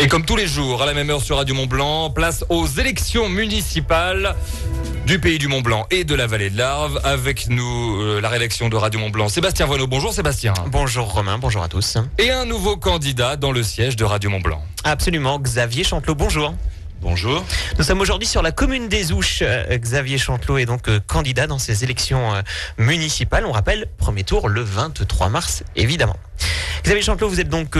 Et comme tous les jours, à la même heure sur Radio Mont-Blanc, place aux élections municipales du pays du Mont-Blanc et de la vallée de l'Arve. Avec nous, la rédaction de Radio Mont-Blanc, Sébastien Voineau. Bonjour Sébastien. Bonjour Romain, bonjour à tous. Et un nouveau candidat dans le siège de Radio Mont-Blanc. Absolument, Xavier Chantelot, bonjour. Bonjour. Nous sommes aujourd'hui sur la commune des Ouches. Xavier Chantelot est donc candidat dans ces élections municipales. On rappelle, premier tour le 23 mars, évidemment. Xavier Chantelot, vous êtes donc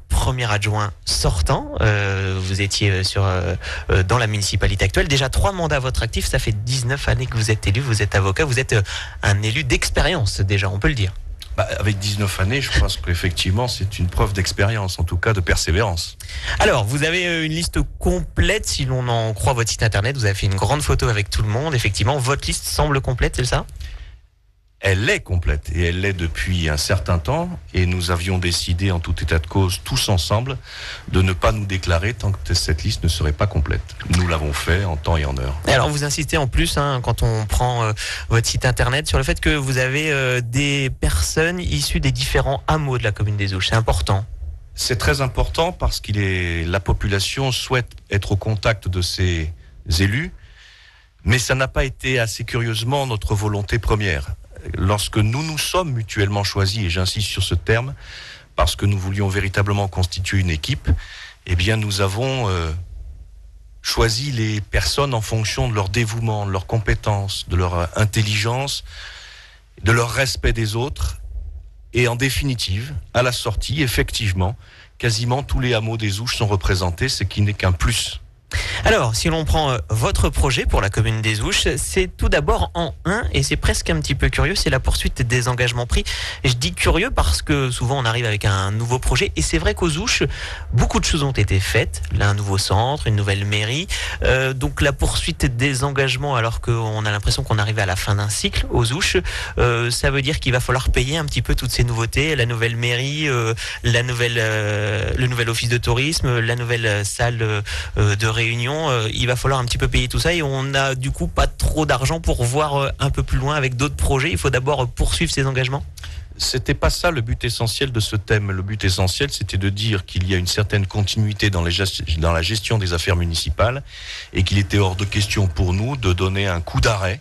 premier adjoint sortant. Vous étiez dans la municipalité actuelle. Déjà 3 mandats à votre actif. Ça fait 19 années que vous êtes élu. Vous êtes avocat. Vous êtes un élu d'expérience déjà, on peut le dire. Avec 19 années, je pense qu'effectivement, c'est une preuve d'expérience, en tout cas de persévérance. Alors, vous avez une liste complète, si l'on en croit votre site internet. Vous avez fait une grande photo avec tout le monde. Effectivement, votre liste semble complète, c'est ça ? Elle est complète, et elle l'est depuis un certain temps, et nous avions décidé, en tout état de cause, tous ensemble, de ne pas nous déclarer tant que cette liste ne serait pas complète. Nous l'avons fait en temps et en heure. Alors, vous insistez en plus, quand on prend votre site internet, sur le fait que vous avez des personnes issues des différents hameaux de la commune des Ouches. C'est important. C'est très important parce la population souhaite être au contact de ses élus, mais ça n'a pas été assez curieusement notre volonté première. Lorsque nous nous sommes mutuellement choisis, et j'insiste sur ce terme, parce que nous voulions véritablement constituer une équipe, eh bien nous avons choisi les personnes en fonction de leur dévouement, de leurs compétences, de leur intelligence, de leur respect des autres. Et en définitive, à la sortie, effectivement, quasiment tous les hameaux des Ouches sont représentés, ce qui n'est qu'un plus. Alors, si l'on prend votre projet pour la commune des Ouches, c'est tout d'abord en 1, et c'est presque un petit peu curieux, c'est la poursuite des engagements pris. Et je dis curieux parce que souvent on arrive avec un nouveau projet, et c'est vrai qu'aux Ouches, beaucoup de choses ont été faites. Là, un nouveau centre, une nouvelle mairie, donc la poursuite des engagements alors qu'on a l'impression qu'on arrive à la fin d'un cycle aux Ouches, ça veut dire qu'il va falloir payer un petit peu toutes ces nouveautés, la nouvelle mairie, le nouvel office de tourisme, la nouvelle salle de réunion. Il va falloir un petit peu payer tout ça, et on n'a du coup pas trop d'argent pour voir un peu plus loin avec d'autres projets. Il faut d'abord poursuivre ces engagements. C'était pas ça le but essentiel de ce thème. Le but essentiel, c'était de dire qu'il y a une certaine continuité dans la gestion des affaires municipales, et qu'il était hors de question pour nous de donner un coup d'arrêt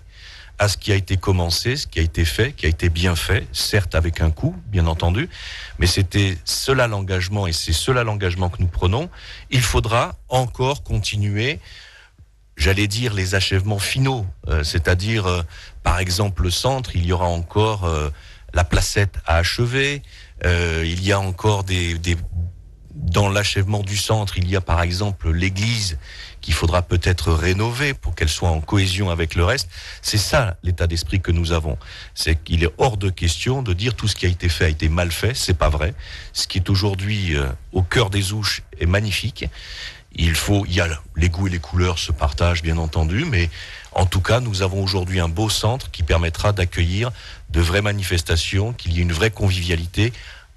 à ce qui a été commencé, ce qui a été fait, qui a été bien fait, certes avec un coût, bien entendu, mais c'était cela l'engagement, et c'est cela l'engagement que nous prenons. Il faudra encore continuer, j'allais dire, les achèvements finaux, c'est-à-dire, par exemple, le centre, il y aura encore la placette à achever, il y a encore dans l'achèvement du centre, il y a par exemple l'église qu'il faudra peut-être rénover pour qu'elle soit en cohésion avec le reste. C'est ça l'état d'esprit que nous avons. C'est qu'il est hors de question de dire tout ce qui a été fait a été mal fait. C'est pas vrai. Ce qui est aujourd'hui au cœur des Ouches est magnifique. Il y a les goûts et les couleurs se partagent bien entendu, mais en tout cas nous avons aujourd'hui un beau centre qui permettra d'accueillir de vraies manifestations, qu'il y ait une vraie convivialité,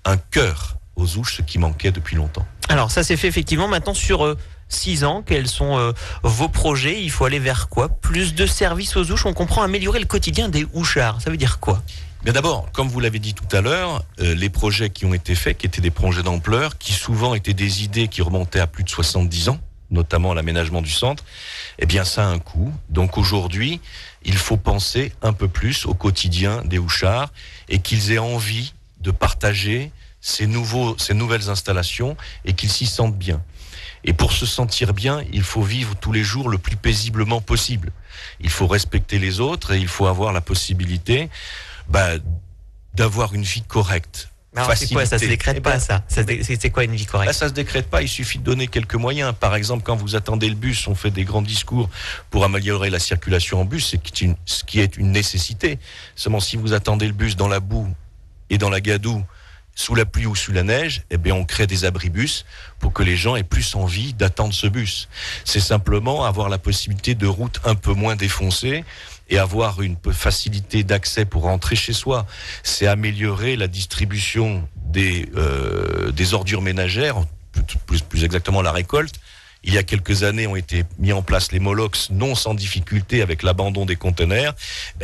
un cœur aux Ouches, ce qui manquait depuis longtemps. Alors ça s'est fait effectivement. Maintenant sur 6 ans, quels sont vos projets? Il faut aller vers quoi? Plus de services aux Ouches, on comprend améliorer le quotidien des Ouchards. Ça veut dire quoi? Bien d'abord, comme vous l'avez dit tout à l'heure, les projets qui ont été faits, qui étaient des projets d'ampleur, qui souvent étaient des idées qui remontaient à plus de 70 ans, notamment l'aménagement du centre, eh bien ça a un coût. Donc aujourd'hui, il faut penser un peu plus au quotidien des Ouchards, et qu'ils aient envie de partager ces nouvelles installations, et qu'ils s'y sentent bien. Et pour se sentir bien, il faut vivre tous les jours le plus paisiblement possible. Il faut respecter les autres, et il faut avoir la possibilité d'avoir une vie correcte. Alors c'est quoi, ça se décrète pas, ça? C'est quoi une vie correcte? Ça se décrète pas, il suffit de donner quelques moyens. Par exemple, quand vous attendez le bus, on fait des grands discours pour améliorer la circulation en bus, ce qui est une nécessité. Seulement, si vous attendez le bus dans la boue et dans la gadoue, sous la pluie ou sous la neige, eh bien on crée des abribus pour que les gens aient plus envie d'attendre ce bus. C'est simplement avoir la possibilité de routes un peu moins défoncées et avoir une facilité d'accès pour rentrer chez soi. C'est améliorer la distribution des ordures ménagères, plus exactement la récolte, il y a quelques années ont été mis en place les Molox, non sans difficulté avec l'abandon des conteneurs,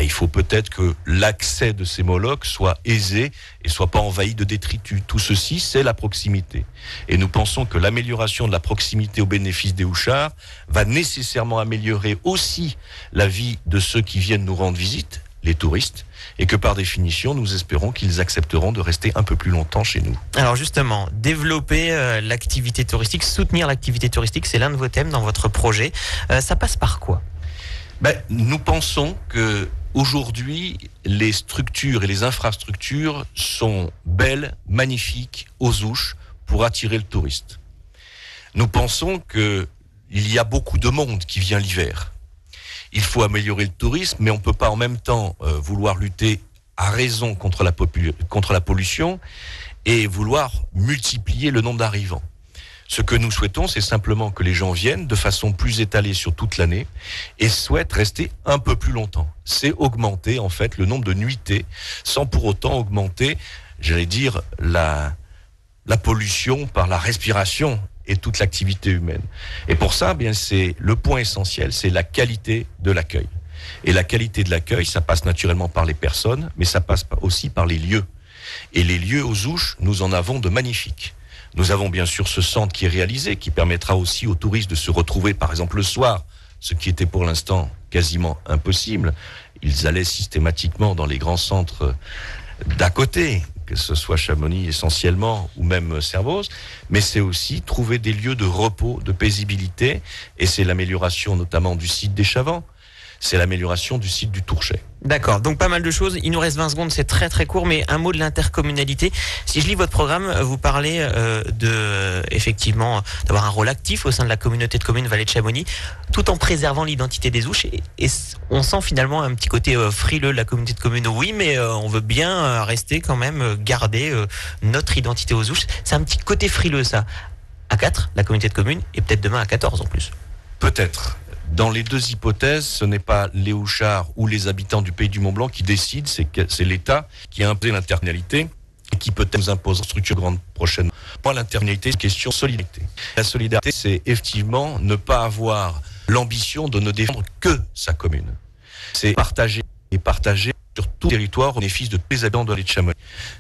il faut peut-être que l'accès de ces Molox soit aisé et soit pas envahi de détritus. Tout ceci, c'est la proximité. Et nous pensons que l'amélioration de la proximité au bénéfice des Houchards va nécessairement améliorer aussi la vie de ceux qui viennent nous rendre visite, les touristes, et que par définition, nous espérons qu'ils accepteront de rester un peu plus longtemps chez nous. Alors justement, développer l'activité touristique, soutenir l'activité touristique, c'est l'un de vos thèmes dans votre projet. Ça passe par quoi ? Nous pensons que aujourd'hui, les structures et les infrastructures sont belles, magnifiques, aux Ouches pour attirer le touriste. Nous pensons qu'il y a beaucoup de monde qui vient l'hiver. Il faut améliorer le tourisme, mais on ne peut pas en même temps vouloir lutter à raison contre la pollution et vouloir multiplier le nombre d'arrivants. Ce que nous souhaitons, c'est simplement que les gens viennent de façon plus étalée sur toute l'année et souhaitent rester un peu plus longtemps. C'est augmenter en fait le nombre de nuitées sans pour autant augmenter, j'allais dire, la pollution par la respiration et toute l'activité humaine. Et pour ça, c'est le point essentiel, c'est la qualité de l'accueil. Et la qualité de l'accueil, ça passe naturellement par les personnes, mais ça passe aussi par les lieux. Et les lieux aux Ouches, nous en avons de magnifiques. Nous avons bien sûr ce centre qui est réalisé, qui permettra aussi aux touristes de se retrouver, par exemple, le soir, ce qui était pour l'instant quasiment impossible. Ils allaient systématiquement dans les grands centres d'à côté, que ce soit Chamonix essentiellement ou même Servoz, mais c'est aussi trouver des lieux de repos, de paisibilité, et c'est l'amélioration notamment du site des Chavants, c'est l'amélioration du site du Tourchet. D'accord, donc pas mal de choses. Il nous reste 20 secondes, c'est très très court, mais un mot de l'intercommunalité. Si je lis votre programme, vous parlez effectivement d'avoir un rôle actif au sein de la communauté de communes Vallée de Chamonix, tout en préservant l'identité des Ouches. Et on sent finalement un petit côté frileux de la communauté de communes. Oui, mais on veut bien rester quand même, garder notre identité aux Ouches. C'est un petit côté frileux ça. À 4, la communauté de communes, et peut-être demain à 14 en plus. Peut-être. Dans les deux hypothèses, ce n'est pas les Houchards ou les habitants du pays du Mont-Blanc qui décident, c'est l'État qui a imposé l'intercommunalité et qui peut-être nous impose une structure grande prochainement. Pour l'intercommunalité, c'est une question de solidarité. La solidarité, c'est effectivement ne pas avoir l'ambition de ne défendre que sa commune. C'est partager sur tout le territoire au bénéfice de tous les habitants de l'île de Chamonix.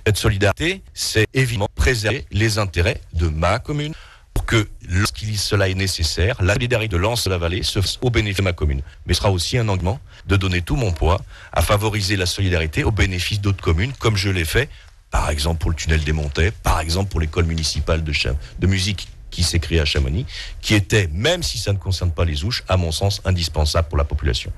Cette solidarité, c'est évidemment préserver les intérêts de ma commune, pour que, lorsqu'il cela est nécessaire, la solidarité de l'Anse de la Vallée se fasse au bénéfice de ma commune. Mais ce sera aussi un engagement de donner tout mon poids à favoriser la solidarité au bénéfice d'autres communes, comme je l'ai fait, par exemple pour le tunnel des Montets, par exemple pour l'école municipale de musique qui s'est créée à Chamonix, qui était, même si ça ne concerne pas les Ouches, à mon sens, indispensable pour la population.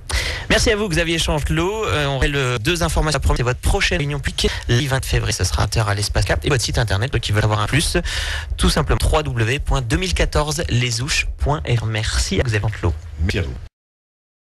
Merci à vous, Xavier Changelot. On aurait deux informations. La première, c'est votre prochaine réunion publique, le 20 février, ce sera à l'Espace Cap, et votre site internet, qui veut avoir un plus, tout simplement www.2014lesouches.fr. Merci à Xavier Changelot. Merci à vous.